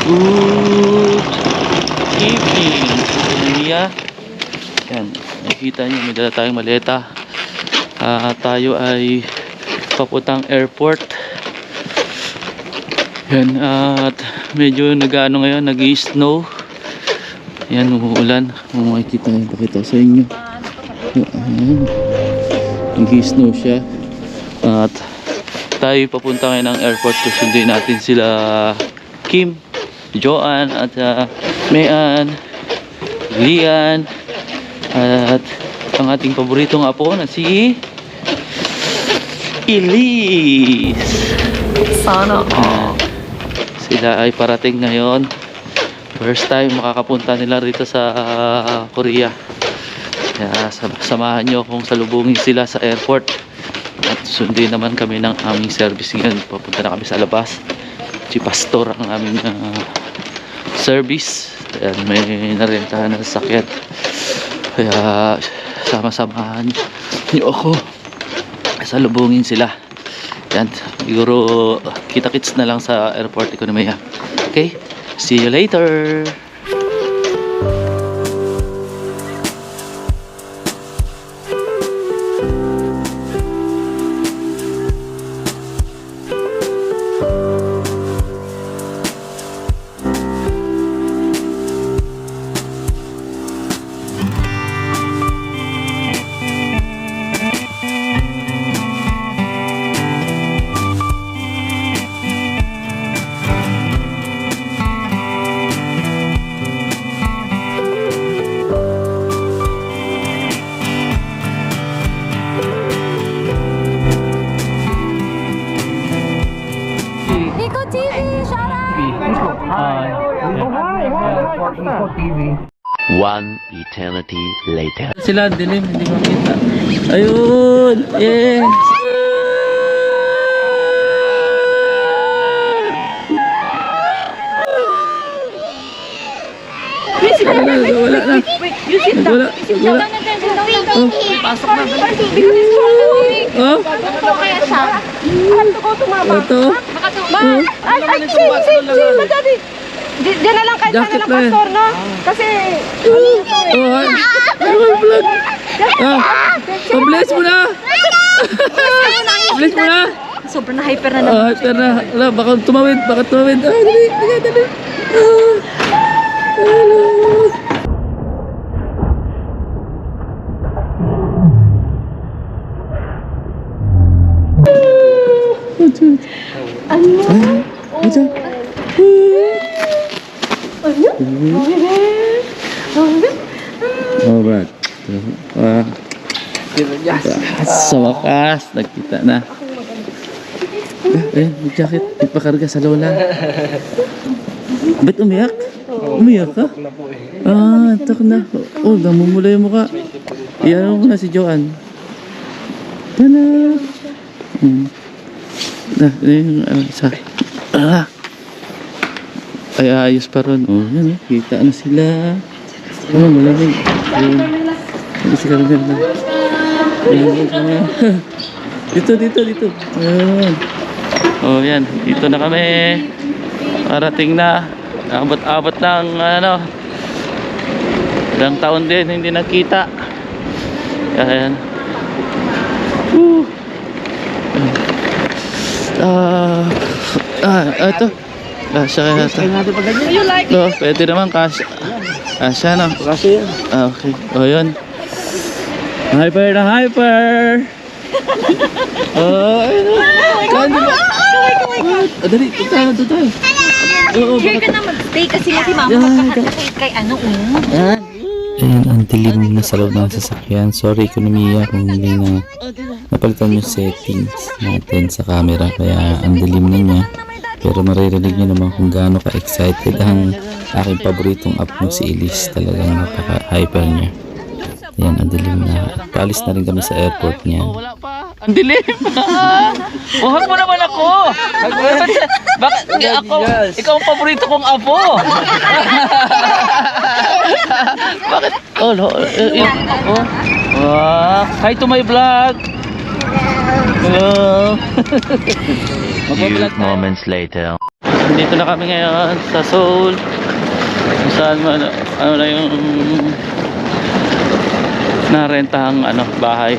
Good evening, Mia. Yan, nakikita nyo, may dala tayong maleta. Tayo ay papuntang airport. Yan, at medyo nag-ano ngayon, nag-i-snow. Yan, umuulan. Kung makikita nyo, pakita sa inyo. Ayan, nag-i-snow siya. At tayo papunta ngayon ng airport. Susundin natin sila Kim, Joanne, at Mayan, Lian, at ang ating paboritong apo na si Elise. Sana Sila ay parating ngayon. First time makakapunta nila rito sa Korea. Kaya samahan nyo kung salubungin sila sa airport. At sundin naman kami ng aming service ngayon. Papunta na kami sa labas. Si Pastor ang aming service. Ayan, may narentahan na sasakyan. Kaya sama-samahan nyo ako. Salubungin sila. Yan, siguro kita-kits na lang sa airport Economia. Okay, see you later. One eternity later. Sila, dilim, hindi makita. Ayun! Yes! Wala na. Wala. pasok na. Oh? Ito kaya siya. Ito ko tumama. Ito? Madali. Diyan na lang kahit sana ng pastor, no? Kasi, Oh, ay. Ay, vlog. Bless mo na. Bless mo na. sobrang na hyper na Oh, hyper na. Wala, baka tumawid. Dali, dali. Hello. Alright. Sa wakas, nagkita na. May jacket. Nagpakarga sa lola. Ba't umiyak? Umiyak ka? Tak na. Oh, namumula yung mukha. Iyan mo na si Joanne. Tala. Isa. Ay, ayos pa ron. Oh, yan. Kita na sila. Oh, malamig. Hindi sila rin na. Dito. Ayan. Oh, yan. Dito na kami. Parating na. Abot-abot ng ilang taon din hindi nakita. Ayan. Ito. Kasya kaya ito. Oh, pwede naman kasya. Kasya na. Kasya yan. Okay. O, yun. Hyper na hyper. Oh, ayun o. Dali, ito tayo. Here ka na mag-stay kasi si mama magkakasakit kay Ayan, ang dilim na sa loob ng sasakyan. Sorry, Economia, kung hindi na napalitan yung settings natin sa camera. Kaya ang dilim na niya. Pero maririnig nyo naman kung gaano ka-excited ang aking paboritong app mo si Elise. Talagang napaka-hyper niya. Ayan, ang dilim na. Paalis na rin kami sa airport niya. Wala pa. Ang dilim! Buhat mo naman ako! Bakit? Ikaw ang paborito kong apo! Bakit? Oh, no. Hi to my vlog! Hello! Few moments later. Dito na kami ngayon sa Seoul. Kung saan man, ano na yung narentahang bahay.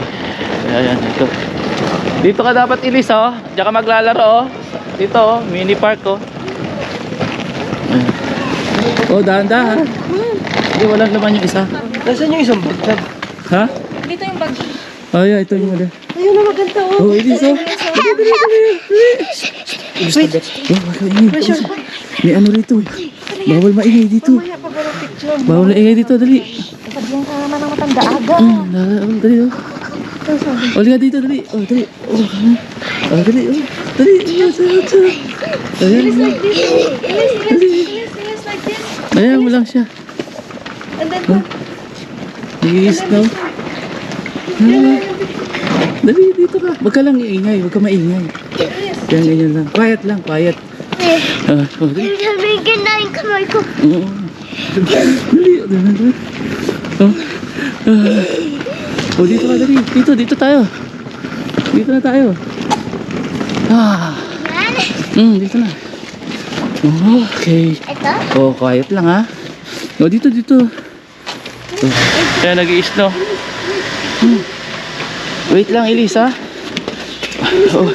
Ayan, dito. Dito ka dapat ilis, oh. Diyan ka maglalaro, oh. Dito, oh, mini park, oh. Ayan. Oh, dahan-dahan. Hindi, walang laman yung isa. Nasaan yung isang bag? Ha? Dito yung bag. Oh, yeah, ito yung wala. Ayun na maganda oh. Oh, ilis, oh. Wait. Oh, makaingay. May ano rito. Bawal maingay dito. Mamaya pag walang picture. Bawal maingay dito, dali. Sabihan ka naman ng matanda aga. Dali, oh. Oh, liga dito, dali. Oh, dali. Oh, dali, oh. Dali. Ayan, Ilis like this. ayan mo lang siya. And then, Nag-iis na. Dali, dito ka. Huwag ka lang iingay. Huwag ka maingay. Yan, ganyan lang. Quiet lang, quiet. Oh, dali. Sabihin na yung kamay ko. Oo. Dali. Dali. Oh. Oh, dito ka, dali. Dito tayo. Dito na tayo. Dito na. Okay. Ito? Oh, quiet lang ha. Oh, dito. Oh. Kaya nag-i-snow. Wait lang, Elisa. Oh.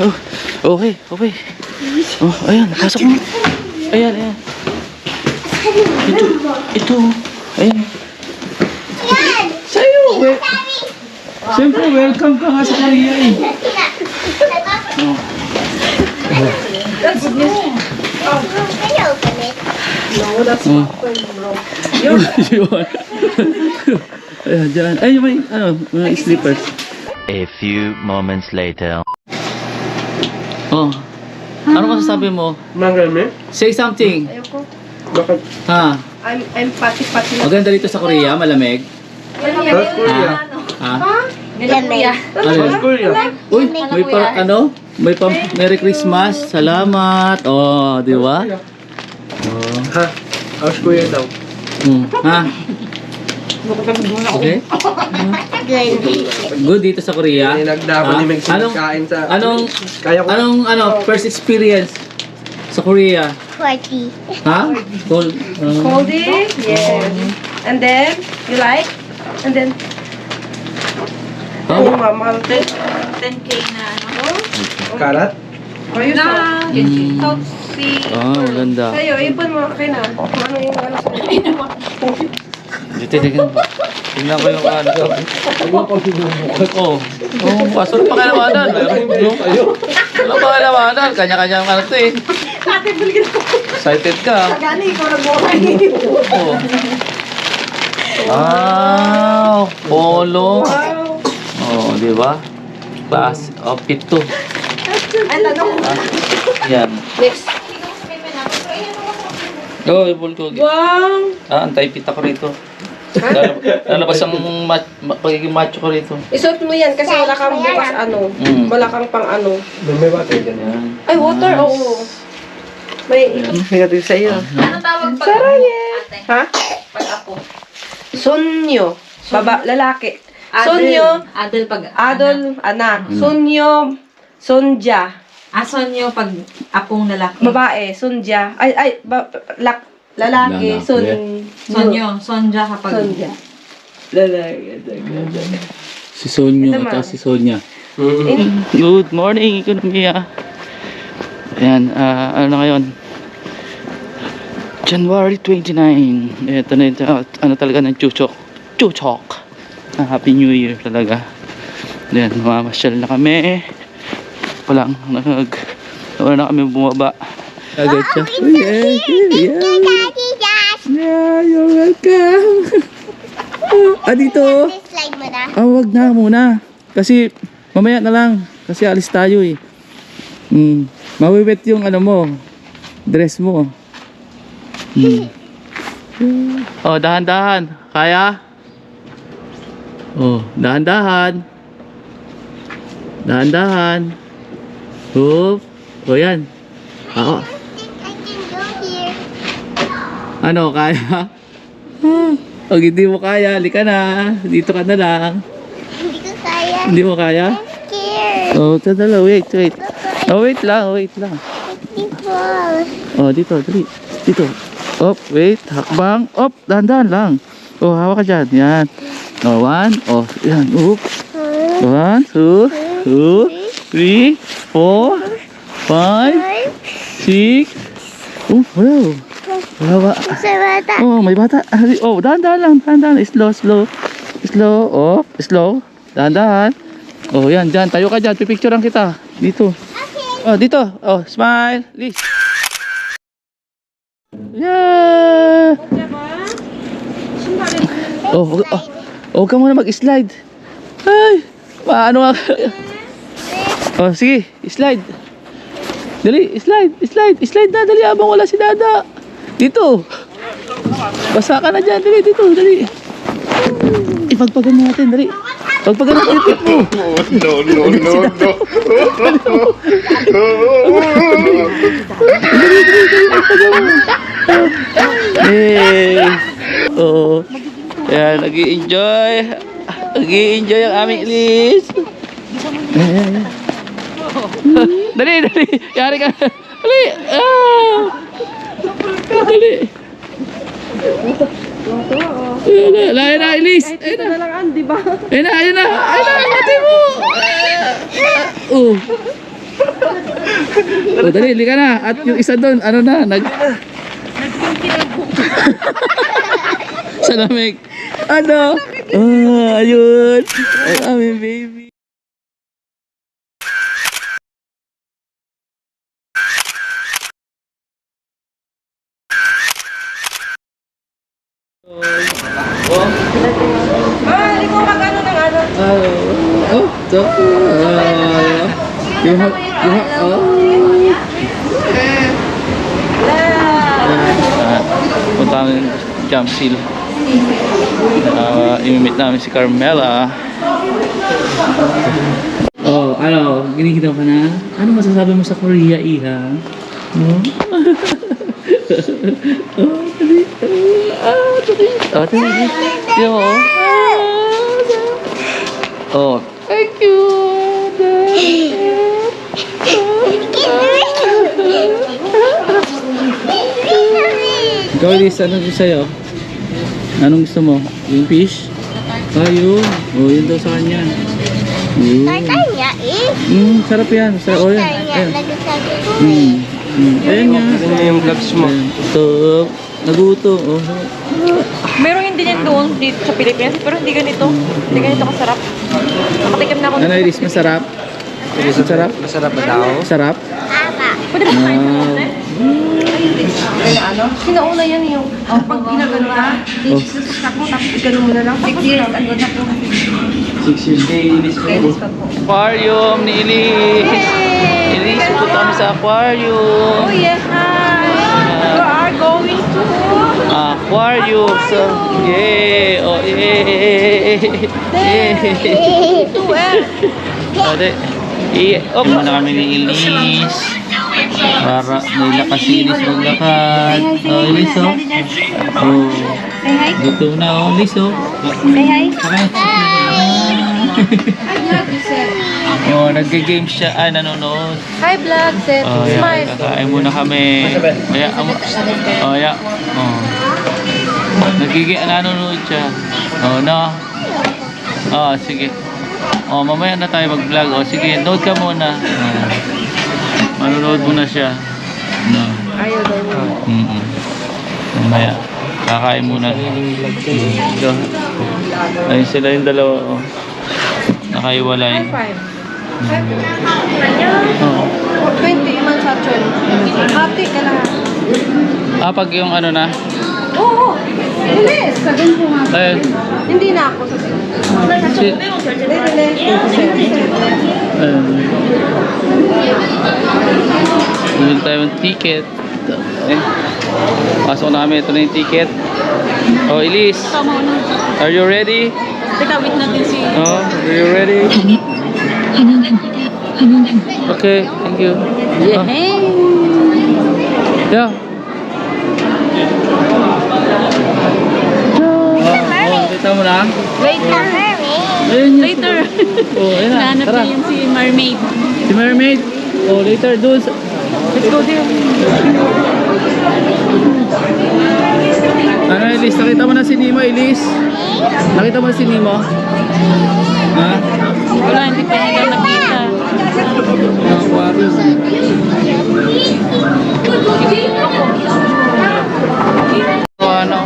Oh. Okay. Oh, ayan, pasok mo. Ayan. Ito. Ayan. Sa'yo. Siyempre, welcome ka nga sa Korea eh. Oh. Can you open it? Yun. Ayan, dyan. Ay, may, mga slippers. A few moments later. Oh. Ano masasabi mo? Mangalme? Say something. ayoko. Bakit? Ha? I'm pati-pati. Maganda dito sa Korea, malamig. South Korea. Ha? Lamig. Ano yun? South Korea. Uy, may pa, may pa, Merry Christmas. Salamat. Oh, di ba? Oh. Ha? South Korea daw. Ha? Okay? Good. Good dito sa Korea. May nagdaman ni Meg Anong, kain sa... anong, Kaya ko. first experience sa Korea? Party. Ha? Cool. Coldie? Yes. And then, you like? And then, Oh. mama. 10K na ano? Karat? Ayun na. South Sea. Oh, maganda. Sa'yo, ipon mo. Okay na. Ano yung ano sa'yo? Dito, tingnan ko yung ano. Oh, pasok pa kalamanan. Wala pa kalamanan. Kanya-kanya ang ano to eh. Excited ka. Gani, ikaw nag-walay. Oh. Wow, polo. Oh, di ba? Class outfit to. Ay, tanong. Yan. Next. Oh, bulgogi. Wow. Antay-pita ko rito. Lalabas ang pagiging macho ko rito. Isuot mo yan kasi wala kang bukas ano. Wala kang pang ano. May water dyan. Yan. Ay, water. Oo. May Negative sa iyo. Ano tawag pag Saraye. ate? Ha? Pag apo? Sonyo. Lalaki. Adel. Sonyo. Adel pag Adol, anak. Sonyo. Sonja. Sonyo pag apong lalaki. Babae. Sonja. Lalaki. Sonyo. Sonja kapag... Sonja. Si Sonyo Ito, at ma. si Sonia. Good morning, ekonomiya. Ayan, ano na ngayon? January 29. Ito na ito, ano talaga ng Chuchok. Happy New Year talaga. Ayan, mamamasyal na kami. Wala na kami bumaba. Agad siya. Yeah, you're welcome. Dito. Slide mo na. Wag na muna. Kasi mamaya na lang. Kasi alis tayo eh. Mawiwet yung ano mo. Dress mo. Oh, dahan-dahan. Kaya? Oh, dahan-dahan. Dahan-dahan. Oh, yan. I Oo. can go here. Ano, kaya? Pag hindi mo kaya, halika na. Dito ka na lang. Hindi ko kaya. Hindi mo kaya? I'm scared. Oh, tadala, wait. Oh, wait lang. Before. Oh, dito, dali. Dito. Op, wait. Hakbang. Op, dahan-dahan lang. Oh, hawak ka dyan. Yan. Oh, 1. Oh, yan. Oop. 1, 2, 3, 4, 5, 6. Oh, wow. Wala ba? Sa bata. Oh, may bata. Oh, dahan-dahan lang. Dahan-dahan. Slow, slow. Slow. Oh, slow. Dahan-dahan. Oh, yan. Dyan. Tayo ka dyan. Pipicturean kita. Dito. Oh, dito. Oh, smile. Liz. Yeah. Oh, huwag ka muna mag-slide. Ay, paano nga? Oh, sige. Slide. Dali, slide na. Dali, abang wala si Dada. Dito. Basa ka na dyan. Dali, dito. Dali. Ipagpagan natin. Dali. Pagpagan natin. Tip mo. Hey. Oo. Ayan, nag-i-enjoy. Nag-i-enjoy ang aming Liz. Dali, dali. Yari ka. Dali. Ah. Dali. Lain na, Liz. Ayun na. Talagang, di ba? Ayun na, ayun na. Ayun na, mati mo. Oh. Oh, dali, lika na. At yung isa doon, ano na, sa lamig. Ano? Ah, ayun. Ang aming baby. Hindi ko mag-ano ng ano. Oh, so, punta namin jump seal. Imimit namin si Carmela. Oh, ano, giniginaw ka na? Ano masasabi mo sa Korea, Iha? No? Oh, dali. Dali. Oh, dali. Yo. Oh, thank you. Ikaw, Liz, ano gusto sa'yo? Anong gusto mo? Yung fish? Ah, yun. Oh, yun daw sa kanya. Yun. Tanya eh. Sarap yan. Sarap. Oh, yan. Tanya Ayan. lagi sa Ayan nga. Ano yung vlogs mo? Ito. Naguto. Oh. Meron yun din yan doon dito sa Pilipinas, pero hindi ganito. Hindi ganito kasarap. Nakatikim na ako. Ano, Liz? Masarap? Masarap? Masarap ba daw? Masarap? Pwede ba kain mo Ah. na? Sinauna yan yung pag ginagano ka, Oh. susak mo, tapos gano'n mo na lang. 6 years ago na po. 6 years kay Liz ko. Aquarium ni Elise. Elise, punta kami sa aquarium. Oh yes, hi! You are going to... Aquarium. So, yay. Oh, yay. Yay. Ate. Oh, muna kami ni Elise. Para may lakas si Elise maglakad. Oh, Elise, oh. Oh. Gutom na, oh, Elise, oh. Say hi! Oh, nag-game siya. Ay, nanonood. Hi vlog, Seth! Oh, Smile! yeah. Kakain muna kami. Kaya, oh, yeah. Oh. Nanonood siya. Oh, no. Oh, sige. Oh, mamaya na tayo mag-vlog. Oh, sige, note ka muna. Oh. Manonood muna siya. No. Ayaw daw mo. Mamaya. Kakain muna. Ito. Ayun sila yung dalawa. Oh. Nakaiwalay. 5. Oh. 20 months actually. Hati ka lang. Pag yung ano na. Oo. Bilis. Sabihin ko nga. Ayun. Hindi na ako sa Si, ayun. Bumili tayo ng ticket. Eh. Pasok namin. Ito na yung ticket. Oh, Elise. Are you ready? Teka, wait natin si... Oh, are you ready? Okay, thank you. Oh. Yeah. Oh, kita mo na? Later! Ayun yun. Later! Oh, ayun na. Nahanap Tara. niya yun si Mermaid. Si Mermaid. Oh, later doon. Let's go there. Ano, Elise? Nakita mo na si Nemo, Elise? Nakita mo na si Nemo? Ha? Wala, hindi pa nila nakita. Aquarium. Ano?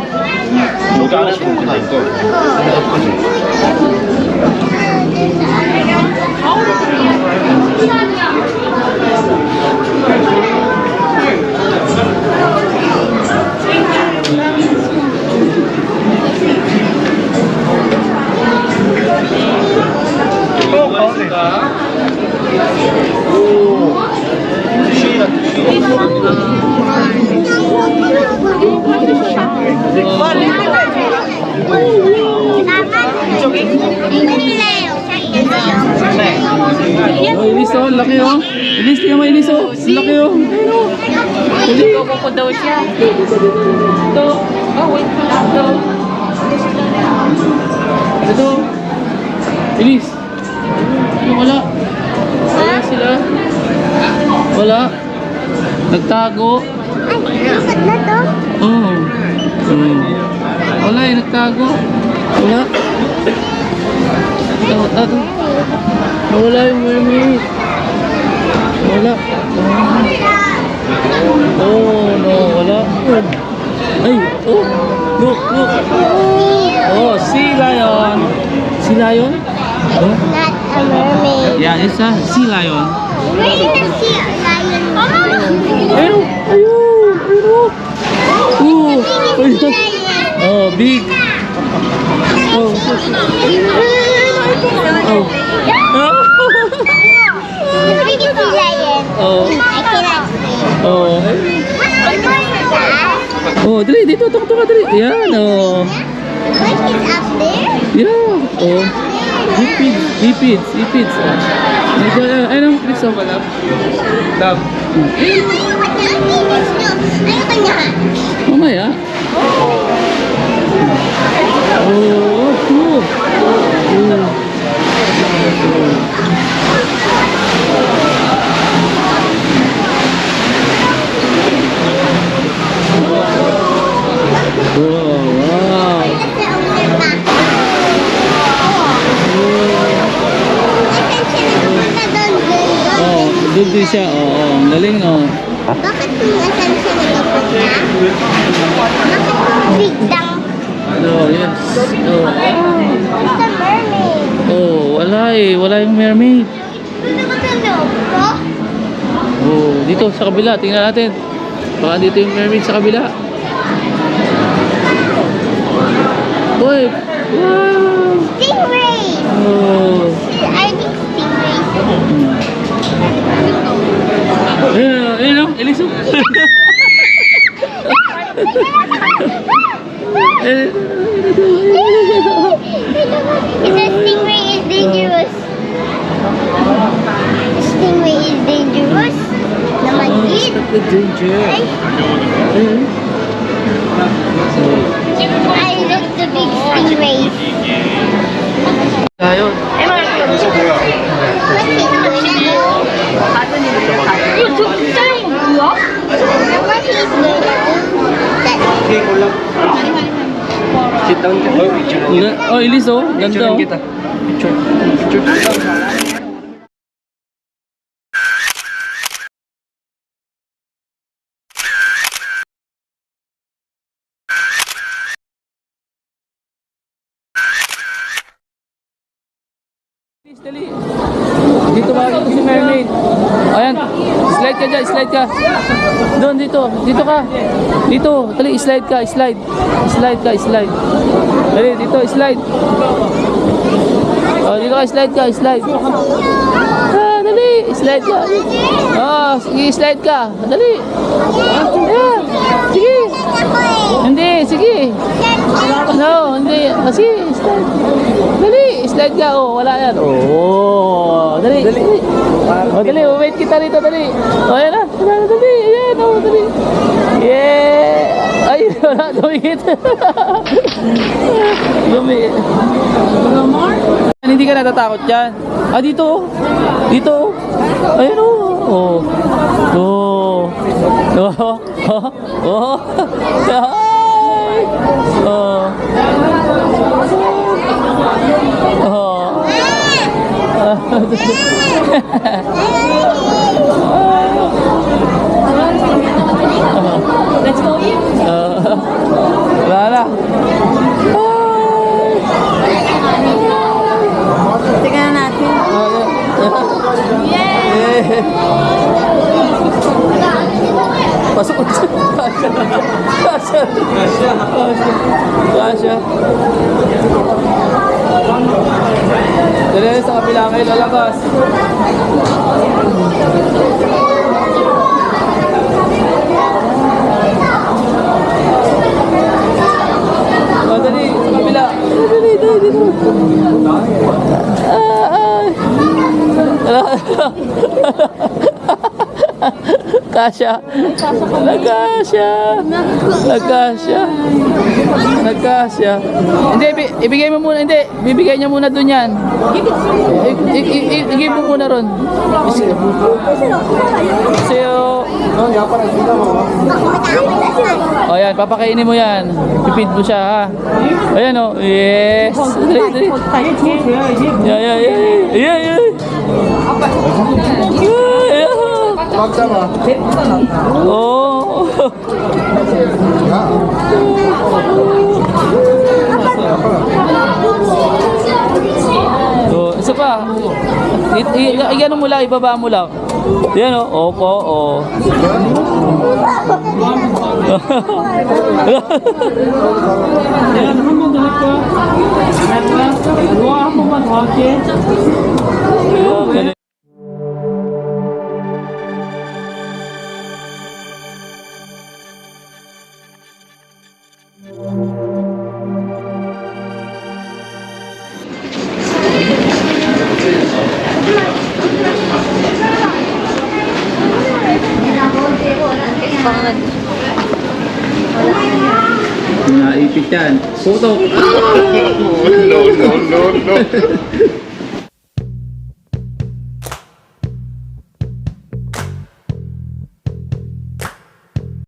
Oh, Elise, oh, laki oh. Elise, tingnan mo, Elise, oh. Laki oh. Ayun oh. Nagkoko ko daw siya. Ito. Oh, wait. Ito. Ito. Elise. Ano, wala. Wala sila. Wala. Nagtago. Ikot na to. Oo. Wala eh, nagtago. Wala. Wala yung mermaid. Wala. Oh, no, wala. Ay, oh, look, look. Oh, sea lion. Sea lion? Oh, Not a mermaid. yeah, it's a sea lion. Where is the sea lion? Ayun, ayun, ayun. Oh, ayun. Oh, big. Oh, so, oh. The biggest sea lion. Oh. I cannot swim. Oh. What's that? Oh, dali, dito, tok ka, dali. Yan, oh. What is up there? Yeah, oh. Lipids, lipids, lipids. Ayun, Chris, oh. Love. Ayoko niya. Mamaya. Oh, cool. Oh, wow. Oh, doon din siya. Oh, oh, ang galing, oh. Bakit kung asan siya nagpupunta? Bakit biglang Oh, yes. Oh. it's a mermaid? Oh, wala eh. Wala yung mermaid. Gusto ko sa loob ko? Oh, dito sa kabila. Tingnan natin. Baka dito yung mermaid sa kabila. Uy! Wow! Stingrays! Oh! Are these stingrays? Ayun, ayun, oh, Elise. Is a stingray is dangerous? Stingray is dangerous? Naman din. The danger. Ay, Ayun. I look the big stingrays. Ayun. What's it doing? What is going Sit down ka. Oh, picture lang kita. Oh, Elise, oh. Picture Ganda, lang oh. kita. Picture. Picture kita. Please, dali. Dito ba? Dito si mermaid. Ayan. Slide ka dyan. Slide ka. Doon, dito. Dito ka. Dito. Dali, slide ka. Slide. Slide ka. Slide. Dali, dito. Slide. Oh, dito ka. Slide ka. Slide. Ah, dali. Slide ka. Oh, sige. Slide ka. Dali. Ayan. Sige. Hindi. Sige. No, hindi. Sige. Slide. Dali. Slide ka. Oh, wala yan. Oh, dali. Dali. Oh, dali. Wait kita rito. Dali. Oh, ayan na. Dali. Ayan. Oh, dali. Yeah. Ay, wala. Dumikit. Dumikit. Hindi ka natatakot dyan. Ah, dito. Dito. Ayun oh. Oh. Oh. Oh, oh, oh. Ay! Oh. Oh. Let's go in. Wala na. Tingnan natin. Pasok ko siya. Kasha. Kasha. Dali sa kapila kayo lalabas. Dali, sa kapila. Dali, dali, dali. Kasya. Nagkasya. Nagkasya. Nagkasya. Hindi, ibigay mo muna. Hindi, bibigay niya muna dun yan. Ibigay mo muna ron. Sa'yo. O yan, papakainin mo yan. Pipid mo siya ha. Ayan o. Yes. Dali, dali. Yeah, yeah, yeah. Yeah, yeah. Oh. Oh, isa pa. Iyan mo lang, ibaba mo lang. Yan oh. Opo, oh. Okay. Naipit yan. Putok. No, no, no, no.